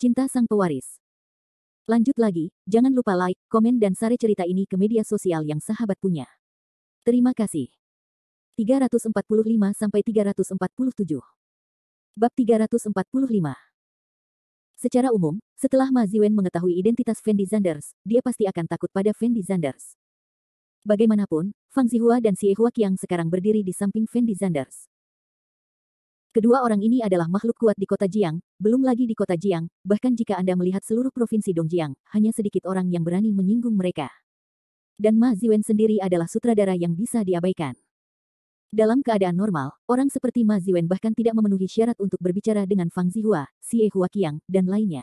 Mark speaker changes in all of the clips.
Speaker 1: Cinta Sang Pewaris. Lanjut lagi, jangan lupa like, komen dan share cerita ini ke media sosial yang sahabat punya. Terima kasih. 345-347. Bab 345. Secara umum, setelah Ma Ziwen mengetahui identitas Fendi Zanders, dia pasti akan takut pada Fendi Zanders. Bagaimanapun, Fang Zihua dan Xie Huaqiang sekarang berdiri di samping Fendi Zanders. Kedua orang ini adalah makhluk kuat di kota Jiang, belum lagi di kota Jiang, bahkan jika Anda melihat seluruh provinsi Dongjiang, hanya sedikit orang yang berani menyinggung mereka. Dan Ma Ziwen sendiri adalah sutradara yang bisa diabaikan. Dalam keadaan normal, orang seperti Ma Ziwen bahkan tidak memenuhi syarat untuk berbicara dengan Fang Zihua, Xie Huaqiang, dan lainnya.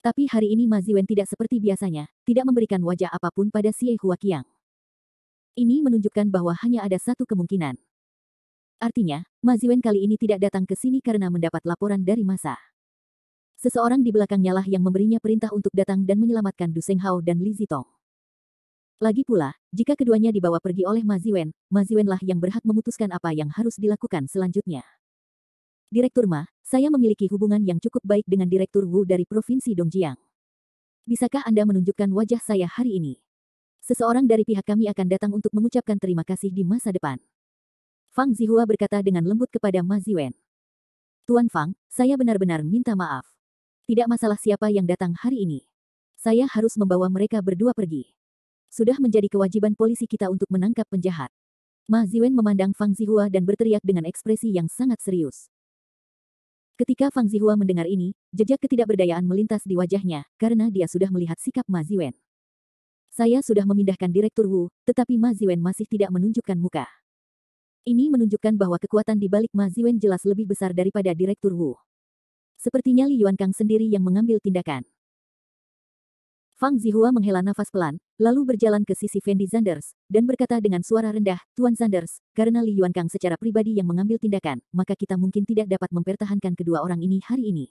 Speaker 1: Tapi hari ini Ma Ziwen tidak seperti biasanya, tidak memberikan wajah apapun pada Xie Huaqiang. Ini menunjukkan bahwa hanya ada satu kemungkinan. Artinya, Ma Ziwen kali ini tidak datang ke sini karena mendapat laporan dari massa. Seseorang di belakangnya lah yang memberinya perintah untuk datang dan menyelamatkan Du Senghao dan Li Zitong. Lagi pula, jika keduanya dibawa pergi oleh Ma Ziwen lah yang berhak memutuskan apa yang harus dilakukan selanjutnya. Direktur Ma, saya memiliki hubungan yang cukup baik dengan Direktur Wu dari Provinsi Dongjiang. Bisakah Anda menunjukkan wajah saya hari ini? Seseorang dari pihak kami akan datang untuk mengucapkan terima kasih di masa depan. Fang Zihua berkata dengan lembut kepada Ma Ziwen. Tuan Fang, saya benar-benar minta maaf. Tidak masalah siapa yang datang hari ini. Saya harus membawa mereka berdua pergi. Sudah menjadi kewajiban polisi kita untuk menangkap penjahat. Ma Ziwen memandang Fang Zihua dan berteriak dengan ekspresi yang sangat serius. Ketika Fang Zihua mendengar ini, jejak ketidakberdayaan melintas di wajahnya, karena dia sudah melihat sikap Ma Ziwen. Saya sudah memindahkan Direktur Wu, tetapi Ma Ziwen masih tidak menunjukkan muka. Ini menunjukkan bahwa kekuatan di balik Ma Ziwen jelas lebih besar daripada Direktur Wu. Sepertinya Li Yuankang sendiri yang mengambil tindakan. Fang Zihua menghela nafas pelan, lalu berjalan ke sisi Fendi Zanders, dan berkata dengan suara rendah, Tuan Zanders, karena Li Yuankang secara pribadi yang mengambil tindakan, maka kita mungkin tidak dapat mempertahankan kedua orang ini hari ini.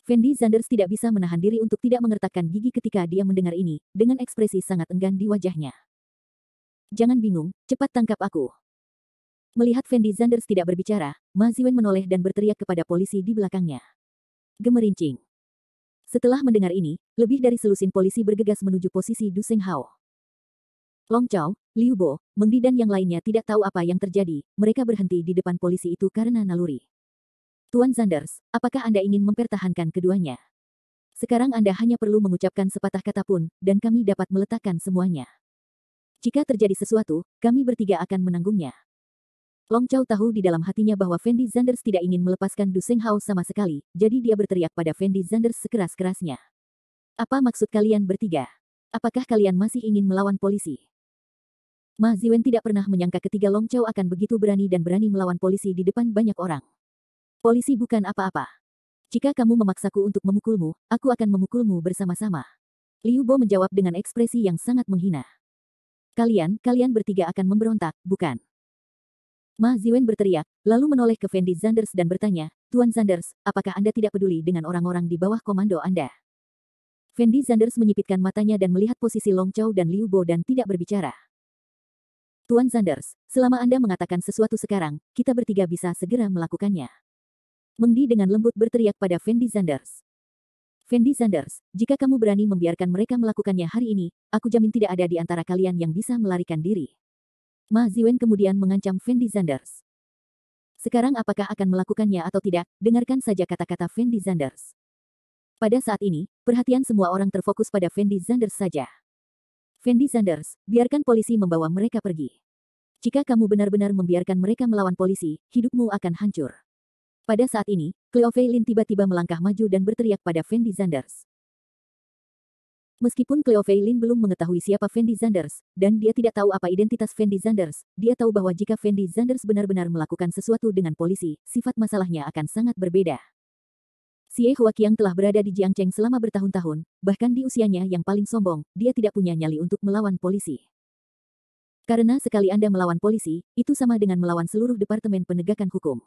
Speaker 1: Fendi Zanders tidak bisa menahan diri untuk tidak mengertakkan gigi ketika dia mendengar ini, dengan ekspresi sangat enggan di wajahnya. Jangan bingung, cepat tangkap aku. Melihat Fendi Zanders tidak berbicara, Ma Ziwen menoleh dan berteriak kepada polisi di belakangnya. Gemerincing. Setelah mendengar ini, lebih dari selusin polisi bergegas menuju posisi Du Senghao. Long Chao, Liu Bo, Meng Di dan yang lainnya tidak tahu apa yang terjadi, mereka berhenti di depan polisi itu karena naluri. Tuan Zanders, apakah Anda ingin mempertahankan keduanya? Sekarang Anda hanya perlu mengucapkan sepatah kata pun, dan kami dapat meletakkan semuanya. Jika terjadi sesuatu, kami bertiga akan menanggungnya. Long Chao tahu di dalam hatinya bahwa Fendi Zanders tidak ingin melepaskan Du Senghao sama sekali, jadi dia berteriak pada Fendi Zanders sekeras-kerasnya. Apa maksud kalian bertiga? Apakah kalian masih ingin melawan polisi? Ma Ziwen tidak pernah menyangka ketiga Long Chao akan begitu berani dan berani melawan polisi di depan banyak orang. Polisi bukan apa-apa. Jika kamu memaksaku untuk memukulmu, aku akan memukulmu bersama-sama. Liu Bo menjawab dengan ekspresi yang sangat menghina. Kalian bertiga akan memberontak, bukan? Ma Ziwen berteriak, lalu menoleh ke Fendi Zanders dan bertanya, Tuan Zanders, apakah Anda tidak peduli dengan orang-orang di bawah komando Anda? Fendi Zanders menyipitkan matanya dan melihat posisi Long Chao dan Liu Bo dan tidak berbicara. Tuan Zanders, selama Anda mengatakan sesuatu sekarang, kita bertiga bisa segera melakukannya. Meng Di dengan lembut berteriak pada Fendi Zanders. Fendi Zanders, jika kamu berani membiarkan mereka melakukannya hari ini, aku jamin tidak ada di antara kalian yang bisa melarikan diri. Ma Ziwen kemudian mengancam Fendi Zanders. Sekarang apakah akan melakukannya atau tidak, dengarkan saja kata-kata Fendi Zanders. Pada saat ini, perhatian semua orang terfokus pada Fendi Zanders saja. Fendi Zanders, biarkan polisi membawa mereka pergi. Jika kamu benar-benar membiarkan mereka melawan polisi, hidupmu akan hancur. Pada saat ini, Cleo Fei Lin tiba-tiba melangkah maju dan berteriak pada Fendi Zanders. Meskipun Cleo Fei Lin belum mengetahui siapa Fendi Zanders, dan dia tidak tahu apa identitas Fendi Zanders, dia tahu bahwa jika Fendi Zanders benar-benar melakukan sesuatu dengan polisi, sifat masalahnya akan sangat berbeda. Xie Huaqiang telah berada di Jiangcheng selama bertahun-tahun, bahkan di usianya yang paling sombong, dia tidak punya nyali untuk melawan polisi. Karena sekali Anda melawan polisi, itu sama dengan melawan seluruh departemen penegakan hukum.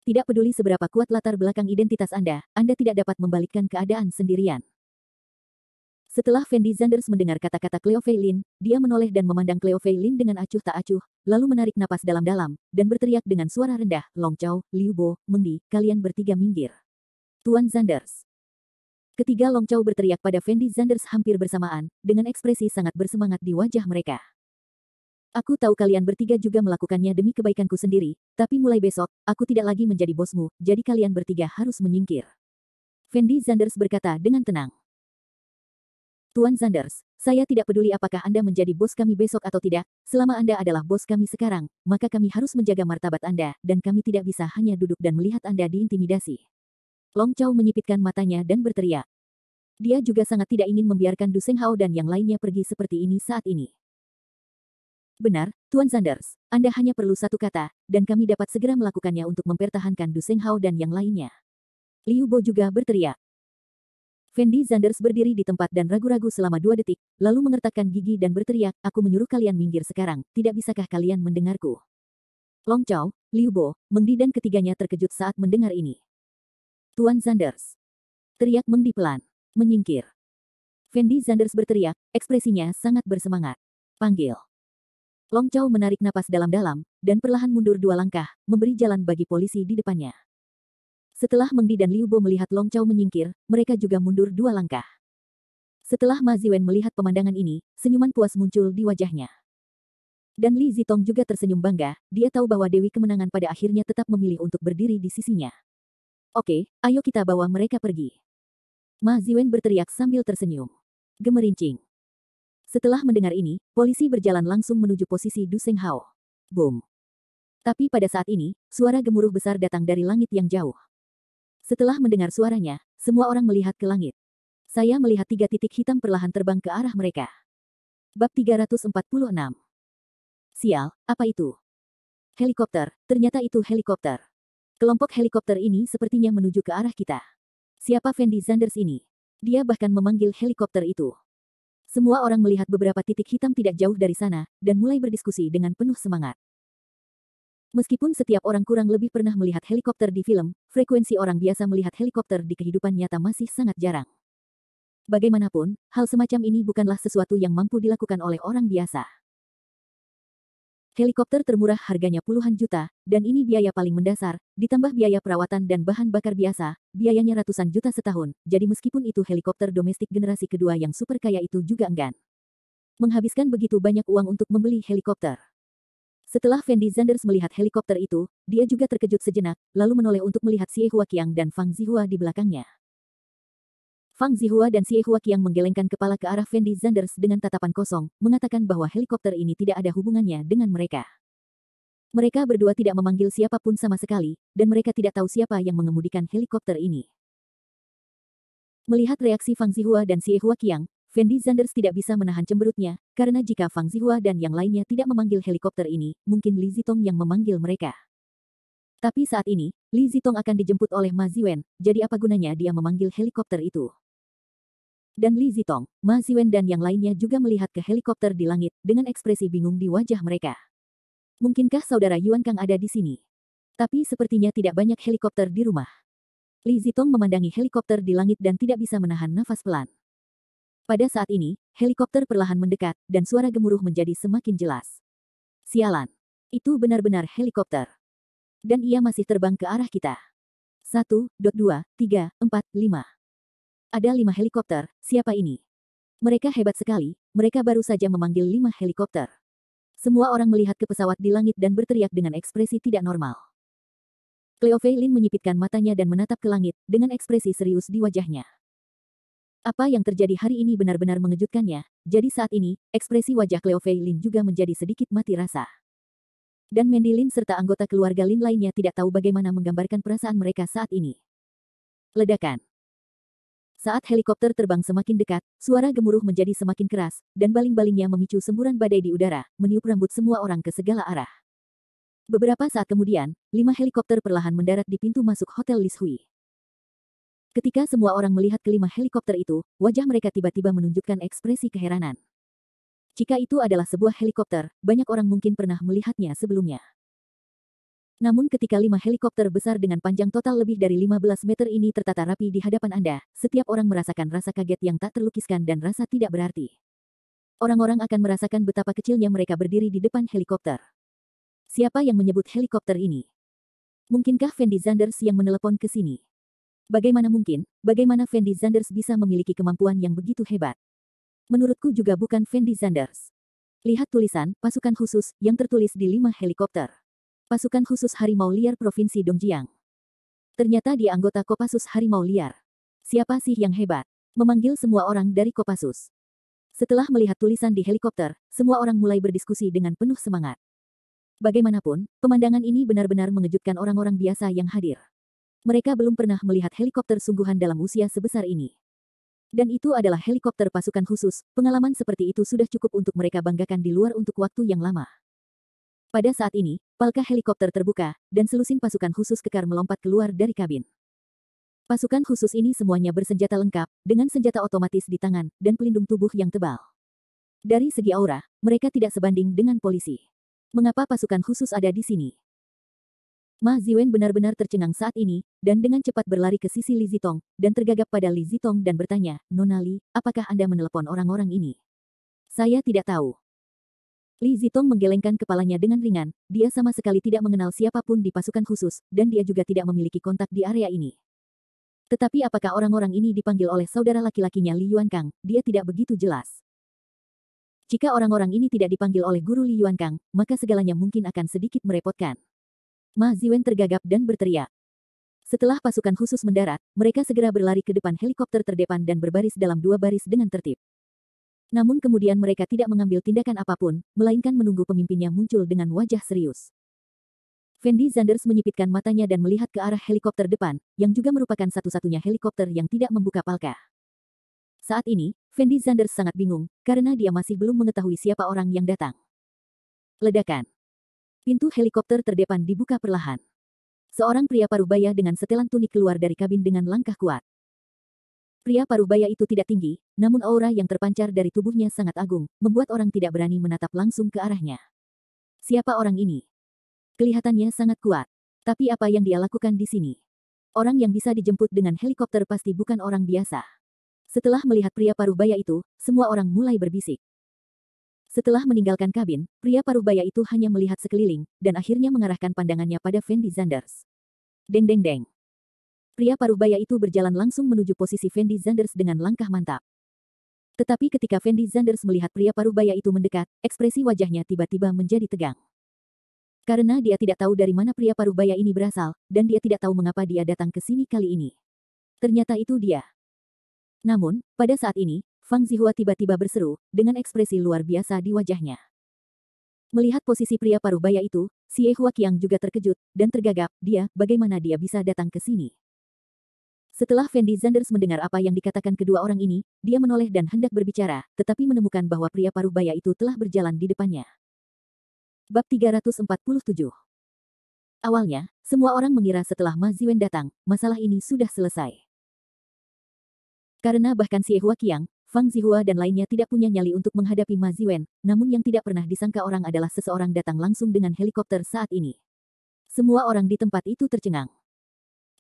Speaker 1: Tidak peduli seberapa kuat latar belakang identitas Anda tidak dapat membalikkan keadaan sendirian. Setelah Fendi Zanders mendengar kata-kata Cleo Fei Lin, dia menoleh dan memandang Cleo Fei Lin dengan acuh tak acuh, lalu menarik napas dalam-dalam, dan berteriak dengan suara rendah, Long Chao, Liu Bo, Meng Di, kalian bertiga minggir. Tuan Zanders. Ketiga Long Chow berteriak pada Fendi Zanders hampir bersamaan, dengan ekspresi sangat bersemangat di wajah mereka. Aku tahu kalian bertiga juga melakukannya demi kebaikanku sendiri, tapi mulai besok, aku tidak lagi menjadi bosmu, jadi kalian bertiga harus menyingkir. Fendi Zanders berkata dengan tenang. Tuan Zanders, saya tidak peduli apakah Anda menjadi bos kami besok atau tidak, selama Anda adalah bos kami sekarang, maka kami harus menjaga martabat Anda, dan kami tidak bisa hanya duduk dan melihat Anda diintimidasi. Long Chow menyipitkan matanya dan berteriak. Dia juga sangat tidak ingin membiarkan Du Senghao dan yang lainnya pergi seperti ini saat ini. Benar, Tuan Zanders, Anda hanya perlu satu kata, dan kami dapat segera melakukannya untuk mempertahankan Du Senghao dan yang lainnya. Liu Bo juga berteriak. Fendi Zanders berdiri di tempat dan ragu-ragu selama 2 detik, lalu mengertakkan gigi dan berteriak, aku menyuruh kalian minggir sekarang, tidak bisakah kalian mendengarku? Long Chow, Liu Bo, Meng Di dan ketiganya terkejut saat mendengar ini. Tuan Zanders. Teriak Meng Di pelan. Menyingkir. Fendi Zanders berteriak, ekspresinya sangat bersemangat. Panggil. Long Chow menarik napas dalam-dalam, dan perlahan mundur 2 langkah, memberi jalan bagi polisi di depannya. Setelah Meng Di dan Liu Bo melihat Long Chow menyingkir, mereka juga mundur 2 langkah. Setelah Ma Ziwen melihat pemandangan ini, senyuman puas muncul di wajahnya. Dan Li Zitong juga tersenyum bangga, dia tahu bahwa Dewi Kemenangan pada akhirnya tetap memilih untuk berdiri di sisinya. Oke, ayo kita bawa mereka pergi. Ma Ziwen berteriak sambil tersenyum. Gemerincing. Setelah mendengar ini, polisi berjalan langsung menuju posisi Du Senghao. Boom. Tapi pada saat ini, suara gemuruh besar datang dari langit yang jauh. Setelah mendengar suaranya, semua orang melihat ke langit. Saya melihat 3 titik hitam perlahan terbang ke arah mereka. Bab 346. Sial, apa itu? Helikopter, ternyata itu helikopter. Kelompok helikopter ini sepertinya menuju ke arah kita. Siapa Fendi Zanders ini? Dia bahkan memanggil helikopter itu. Semua orang melihat beberapa titik hitam tidak jauh dari sana, dan mulai berdiskusi dengan penuh semangat. Meskipun setiap orang kurang lebih pernah melihat helikopter di film, frekuensi orang biasa melihat helikopter di kehidupan nyata masih sangat jarang. Bagaimanapun, hal semacam ini bukanlah sesuatu yang mampu dilakukan oleh orang biasa. Helikopter termurah harganya puluhan juta, dan ini biaya paling mendasar, ditambah biaya perawatan dan bahan bakar biasa, biayanya ratusan juta setahun, jadi meskipun itu helikopter domestik generasi kedua yang super kaya itu juga enggan menghabiskan begitu banyak uang untuk membeli helikopter. Setelah Fendi Zanders melihat helikopter itu, dia juga terkejut sejenak, lalu menoleh untuk melihat Xie Huaqiang dan Fang Zihua di belakangnya. Fang Zihua dan Xie Huaqiang menggelengkan kepala ke arah Fendi Zanders dengan tatapan kosong, mengatakan bahwa helikopter ini tidak ada hubungannya dengan mereka. Mereka berdua tidak memanggil siapapun sama sekali, dan mereka tidak tahu siapa yang mengemudikan helikopter ini. Melihat reaksi Fang Zihua dan Xie Huaqiang, Fendi Zanders tidak bisa menahan cemberutnya, karena jika Fang Zihua dan yang lainnya tidak memanggil helikopter ini, mungkin Li Zitong yang memanggil mereka. Tapi saat ini, Li Zitong akan dijemput oleh Ma Ziwen, jadi apa gunanya dia memanggil helikopter itu? Dan Li Zitong, Ma Ziwen dan yang lainnya juga melihat ke helikopter di langit, dengan ekspresi bingung di wajah mereka. Mungkinkah saudara Yuan Kang ada di sini? Tapi sepertinya tidak banyak helikopter di rumah. Li Zitong memandangi helikopter di langit dan tidak bisa menahan nafas pelan. Pada saat ini, helikopter perlahan mendekat, dan suara gemuruh menjadi semakin jelas. Sialan. Itu benar-benar helikopter. Dan ia masih terbang ke arah kita. 1, 2, 3, 4, 5. Ada 5 helikopter, siapa ini? Mereka hebat sekali, mereka baru saja memanggil 5 helikopter. Semua orang melihat ke pesawat di langit dan berteriak dengan ekspresi tidak normal. Cleo Fei Lin menyipitkan matanya dan menatap ke langit, dengan ekspresi serius di wajahnya. Apa yang terjadi hari ini benar-benar mengejutkannya, jadi saat ini, ekspresi wajah Cleo Fei Lin juga menjadi sedikit mati rasa. Dan Mandy Lin serta anggota keluarga Lin lainnya tidak tahu bagaimana menggambarkan perasaan mereka saat ini. Ledakan. Saat helikopter terbang semakin dekat, suara gemuruh menjadi semakin keras, dan baling-balingnya memicu semburan badai di udara, meniup rambut semua orang ke segala arah. Beberapa saat kemudian, 5 helikopter perlahan mendarat di pintu masuk Hotel Lis Hui. Ketika semua orang melihat kelima helikopter itu, wajah mereka tiba-tiba menunjukkan ekspresi keheranan. Jika itu adalah sebuah helikopter, banyak orang mungkin pernah melihatnya sebelumnya. Namun ketika 5 helikopter besar dengan panjang total lebih dari 15 meter ini tertata rapi di hadapan Anda, setiap orang merasakan rasa kaget yang tak terlukiskan dan rasa tidak berarti. Orang-orang akan merasakan betapa kecilnya mereka berdiri di depan helikopter. Siapa yang menyebut helikopter ini? Mungkinkah Fendi Zanders yang menelepon ke sini? Bagaimana mungkin, bagaimana Fendi Zanders bisa memiliki kemampuan yang begitu hebat? Menurutku juga bukan Fendi Zanders. Lihat tulisan, pasukan khusus, yang tertulis di 5 helikopter. Pasukan khusus Harimau Liar Provinsi Dongjiang. Ternyata dia anggota Kopassus Harimau Liar. Siapa sih yang hebat? Memanggil semua orang dari Kopassus. Setelah melihat tulisan di helikopter, semua orang mulai berdiskusi dengan penuh semangat. Bagaimanapun, pemandangan ini benar-benar mengejutkan orang-orang biasa yang hadir. Mereka belum pernah melihat helikopter sungguhan dalam usia sebesar ini. Dan itu adalah helikopter pasukan khusus, pengalaman seperti itu sudah cukup untuk mereka banggakan di luar untuk waktu yang lama. Pada saat ini, palka helikopter terbuka, dan selusin pasukan khusus kekar melompat keluar dari kabin. Pasukan khusus ini semuanya bersenjata lengkap, dengan senjata otomatis di tangan, dan pelindung tubuh yang tebal. Dari segi aura, mereka tidak sebanding dengan polisi. Mengapa pasukan khusus ada di sini? Ma Ziwen benar-benar tercengang saat ini, dan dengan cepat berlari ke sisi Li Zitong, dan tergagap pada Li Zitong dan bertanya, "Nona Li, apakah Anda menelepon orang-orang ini?" "Saya tidak tahu." Li Zitong menggelengkan kepalanya dengan ringan, dia sama sekali tidak mengenal siapapun di pasukan khusus, dan dia juga tidak memiliki kontak di area ini. Tetapi apakah orang-orang ini dipanggil oleh saudara laki-lakinya Li Yuankang, dia tidak begitu jelas. Jika orang-orang ini tidak dipanggil oleh guru Li Yuankang, maka segalanya mungkin akan sedikit merepotkan. Ma Ziwen tergagap dan berteriak. Setelah pasukan khusus mendarat, mereka segera berlari ke depan helikopter terdepan dan berbaris dalam 2 baris dengan tertib. Namun kemudian mereka tidak mengambil tindakan apapun, melainkan menunggu pemimpinnya muncul dengan wajah serius. Fendi Zanders menyipitkan matanya dan melihat ke arah helikopter depan, yang juga merupakan satu-satunya helikopter yang tidak membuka palka. Saat ini, Fendi Zanders sangat bingung, karena dia masih belum mengetahui siapa orang yang datang. Ledakan. Pintu helikopter terdepan dibuka perlahan. Seorang pria parubaya dengan setelan tunik keluar dari kabin dengan langkah kuat. Pria parubaya itu tidak tinggi, namun aura yang terpancar dari tubuhnya sangat agung, membuat orang tidak berani menatap langsung ke arahnya. Siapa orang ini? Kelihatannya sangat kuat. Tapi apa yang dia lakukan di sini? Orang yang bisa dijemput dengan helikopter pasti bukan orang biasa. Setelah melihat pria parubaya itu, semua orang mulai berbisik. Setelah meninggalkan kabin, pria parubaya itu hanya melihat sekeliling, dan akhirnya mengarahkan pandangannya pada Fendi Zanders. Deng deng deng. Pria parubaya itu berjalan langsung menuju posisi Fendi Zanders dengan langkah mantap. Tetapi ketika Fendi Zanders melihat pria parubaya itu mendekat, ekspresi wajahnya tiba-tiba menjadi tegang. Karena dia tidak tahu dari mana pria parubaya ini berasal, dan dia tidak tahu mengapa dia datang ke sini kali ini. Ternyata itu dia. Namun, pada saat ini, Fang Zihua tiba-tiba berseru, dengan ekspresi luar biasa di wajahnya. Melihat posisi pria parubaya itu, Xie Huaqiang juga terkejut, dan tergagap, bagaimana dia bisa datang ke sini? Setelah Fendi Zanders mendengar apa yang dikatakan kedua orang ini, dia menoleh dan hendak berbicara, tetapi menemukan bahwa pria parubaya itu telah berjalan di depannya. Bab 347. Awalnya, semua orang mengira setelah Ma Ziwen datang, masalah ini sudah selesai. Karena bahkan Xie Huaqiang, Fang Zihua dan lainnya tidak punya nyali untuk menghadapi Ma Ziwen, namun yang tidak pernah disangka orang adalah seseorang datang langsung dengan helikopter saat ini. Semua orang di tempat itu tercengang.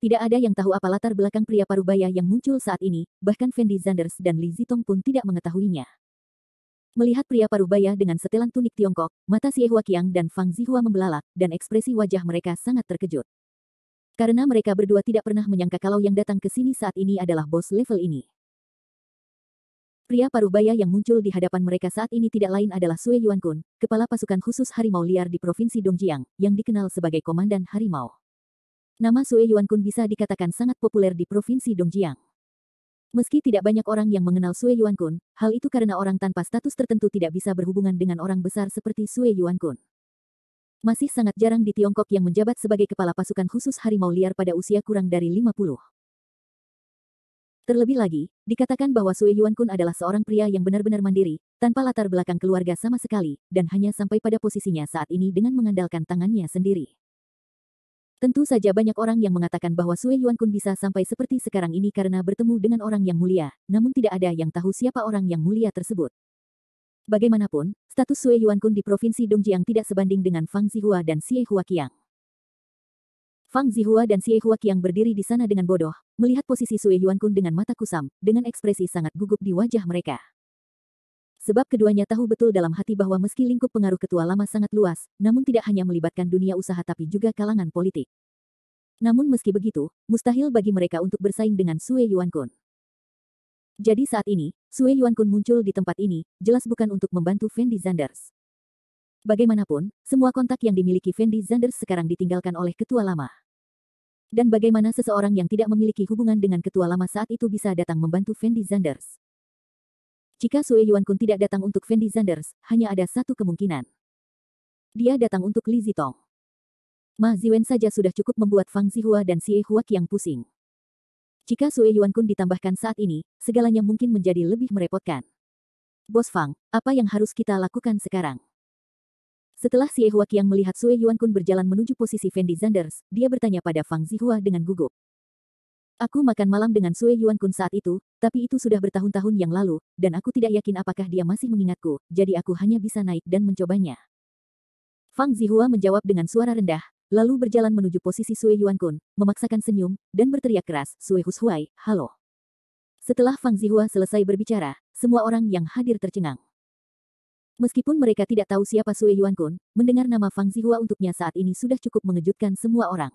Speaker 1: Tidak ada yang tahu apa latar belakang pria parubaya yang muncul saat ini, bahkan Fendi Zanders dan Li Zitong pun tidak mengetahuinya. Melihat pria parubaya dengan setelan tunik Tiongkok, mata Xie Huaqiang dan Fang Zihua membelalak, dan ekspresi wajah mereka sangat terkejut. Karena mereka berdua tidak pernah menyangka kalau yang datang ke sini saat ini adalah bos level ini. Pria parubaya yang muncul di hadapan mereka saat ini tidak lain adalah Sue Yuankun, kepala pasukan khusus harimau liar di Provinsi Dongjiang, yang dikenal sebagai Komandan Harimau. Nama Sue Yuankun bisa dikatakan sangat populer di Provinsi Dongjiang. Meski tidak banyak orang yang mengenal Sue Yuankun, hal itu karena orang tanpa status tertentu tidak bisa berhubungan dengan orang besar seperti Sue Yuankun. Masih sangat jarang di Tiongkok yang menjabat sebagai kepala pasukan khusus harimau liar pada usia kurang dari 50. Terlebih lagi, dikatakan bahwa Sue Yuankun adalah seorang pria yang benar-benar mandiri, tanpa latar belakang keluarga sama sekali, dan hanya sampai pada posisinya saat ini dengan mengandalkan tangannya sendiri. Tentu saja banyak orang yang mengatakan bahwa Sue Yuankun bisa sampai seperti sekarang ini karena bertemu dengan orang yang mulia, namun tidak ada yang tahu siapa orang yang mulia tersebut. Bagaimanapun, status Sue Yuankun di Provinsi Dongjiang tidak sebanding dengan Fang Zihua dan Xie Huaqiang. Fang Zihua dan Xie Huaqiang berdiri di sana dengan bodoh, melihat posisi Sue Yuankun dengan mata kusam, dengan ekspresi sangat gugup di wajah mereka. Sebab keduanya tahu betul dalam hati bahwa meski lingkup pengaruh ketua lama sangat luas, namun tidak hanya melibatkan dunia usaha tapi juga kalangan politik. Namun meski begitu, mustahil bagi mereka untuk bersaing dengan Sue Yuankun. Jadi saat ini, Sue Yuankun muncul di tempat ini, jelas bukan untuk membantu Fendi Zanders. Bagaimanapun, semua kontak yang dimiliki Fendi Zanders sekarang ditinggalkan oleh ketua lama. Dan bagaimana seseorang yang tidak memiliki hubungan dengan ketua lama saat itu bisa datang membantu Fendi Zanders? Jika Sue Yuankun tidak datang untuk Fendi Zanders, hanya ada satu kemungkinan. Dia datang untuk Li Zitong. Ma Ziwen saja sudah cukup membuat Fang Zihua dan Xie Huaqiang pusing. Jika Sue Yuankun ditambahkan saat ini, segalanya mungkin menjadi lebih merepotkan. Bos Fang, apa yang harus kita lakukan sekarang? Setelah Xie Huaqiang melihat Sue Yuankun berjalan menuju posisi Fendi Zanders, dia bertanya pada Fang Zihua dengan gugup. Aku makan malam dengan Sue Yuankun saat itu, tapi itu sudah bertahun-tahun yang lalu, dan aku tidak yakin apakah dia masih mengingatku, jadi aku hanya bisa naik dan mencobanya. Fang Zihua menjawab dengan suara rendah, lalu berjalan menuju posisi Sue Yuankun, memaksakan senyum, dan berteriak keras, Sue Hushuai, halo. Setelah Fang Zihua selesai berbicara, semua orang yang hadir tercengang. Meskipun mereka tidak tahu siapa Sue Yuankun, mendengar nama Fang Zihua untuknya saat ini sudah cukup mengejutkan semua orang.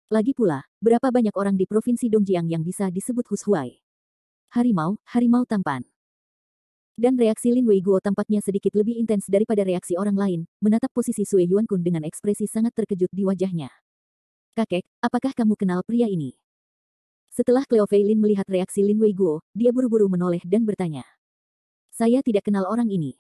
Speaker 1: Lagi pula, berapa banyak orang di Provinsi Dongjiang yang bisa disebut Hushuai? Harimau, harimau tampan. Dan reaksi Lin Weiguo tampaknya sedikit lebih intens daripada reaksi orang lain, menatap posisi Sue Yuankun dengan ekspresi sangat terkejut di wajahnya. Kakek, apakah kamu kenal pria ini? Setelah Cleo Fei Lin melihat reaksi Lin Weiguo, dia buru-buru menoleh dan bertanya. Saya tidak kenal orang ini.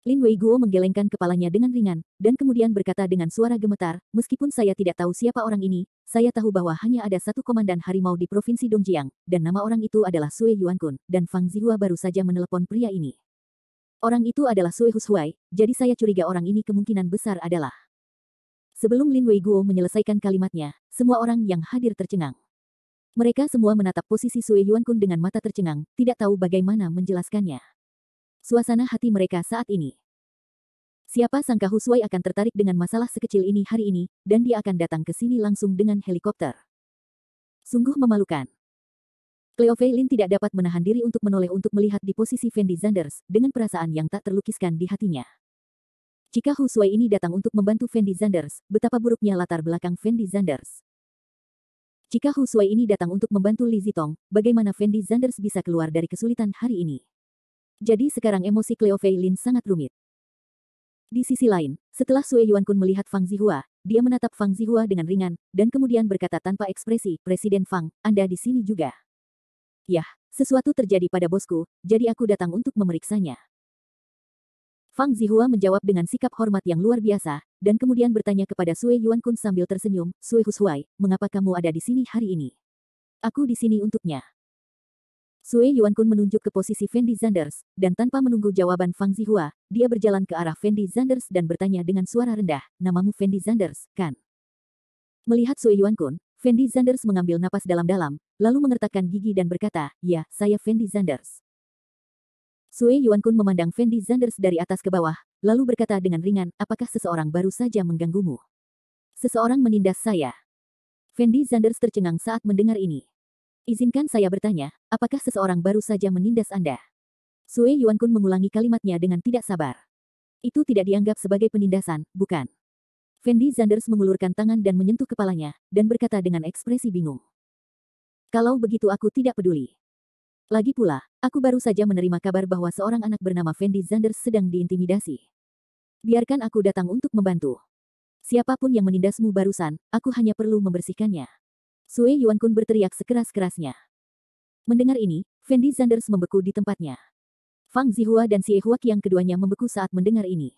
Speaker 1: Lin Weiguo menggelengkan kepalanya dengan ringan, dan kemudian berkata dengan suara gemetar, meskipun saya tidak tahu siapa orang ini, saya tahu bahwa hanya ada satu komandan harimau di Provinsi Dongjiang, dan nama orang itu adalah Sue Yuankun, dan Fang Zihua baru saja menelepon pria ini. Orang itu adalah Sue Hushuai, jadi saya curiga orang ini kemungkinan besar adalah. Sebelum Lin Weiguo menyelesaikan kalimatnya, semua orang yang hadir tercengang. Mereka semua menatap posisi Sue Yuankun dengan mata tercengang, tidak tahu bagaimana menjelaskannya. Suasana hati mereka saat ini. Siapa sangka Hushuai akan tertarik dengan masalah sekecil ini hari ini, dan dia akan datang ke sini langsung dengan helikopter. Sungguh memalukan. Cleo Fei Lin tidak dapat menahan diri untuk menoleh untuk melihat di posisi Fendi Zanders, dengan perasaan yang tak terlukiskan di hatinya. Jika Hushuai ini datang untuk membantu Fendi Zanders, betapa buruknya latar belakang Fendi Zanders. Jika Hushuai ini datang untuk membantu Li Zitong, bagaimana Fendi Zanders bisa keluar dari kesulitan hari ini? Jadi sekarang emosi Cleo Fei Lin sangat rumit. Di sisi lain, setelah Sue Yuankun melihat Fang Zihua, dia menatap Fang Zihua dengan ringan, dan kemudian berkata tanpa ekspresi, Presiden Fang, Anda di sini juga. Yah, sesuatu terjadi pada bosku, jadi aku datang untuk memeriksanya. Fang Zihua menjawab dengan sikap hormat yang luar biasa, dan kemudian bertanya kepada Sue Yuankun sambil tersenyum, Sue Hushuai, mengapa kamu ada di sini hari ini? Aku di sini untuknya. Sue Yuankun menunjuk ke posisi Fendi Zanders, dan tanpa menunggu jawaban Fang Zihua, dia berjalan ke arah Fendi Zanders dan bertanya dengan suara rendah, namamu Fendi Zanders, kan? Melihat Sue Yuankun, Fendi Zanders mengambil napas dalam-dalam, lalu mengertakkan gigi dan berkata, ya, saya Fendi Zanders. Sue Yuankun memandang Fendi Zanders dari atas ke bawah, lalu berkata dengan ringan, apakah seseorang baru saja mengganggumu? Seseorang menindas saya. Fendi Zanders tercengang saat mendengar ini. Izinkan saya bertanya, apakah seseorang baru saja menindas Anda? Sue Yuankun mengulangi kalimatnya dengan tidak sabar. Itu tidak dianggap sebagai penindasan, bukan? Fendi Zanders mengulurkan tangan dan menyentuh kepalanya, dan berkata dengan ekspresi bingung. Kalau begitu aku tidak peduli. Lagi pula, aku baru saja menerima kabar bahwa seorang anak bernama Fendi Zanders sedang diintimidasi. Biarkan aku datang untuk membantu. Siapapun yang menindasmu barusan, aku hanya perlu membersihkannya. Sue Yuankun berteriak sekeras-kerasnya. Mendengar ini, Fendi Zanders membeku di tempatnya. Fang Zihua dan Xie Huaqiang keduanya membeku saat mendengar ini.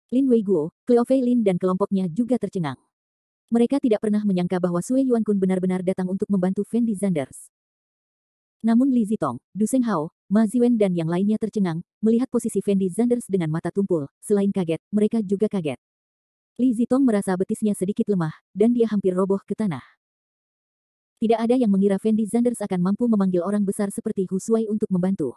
Speaker 1: Lin Weiguo, Cleo Fei Lin dan kelompoknya juga tercengang. Mereka tidak pernah menyangka bahwa Sue Yuankun benar-benar datang untuk membantu Fendi Zanders. Namun Li Zitong, Du Shenghao, Ma Ziwen dan yang lainnya tercengang, melihat posisi Fendi Zanders dengan mata tumpul. Selain kaget, mereka juga kaget. Li Zitong merasa betisnya sedikit lemah, dan dia hampir roboh ke tanah. Tidak ada yang mengira Fendi Zanders akan mampu memanggil orang besar seperti Hushuai untuk membantu.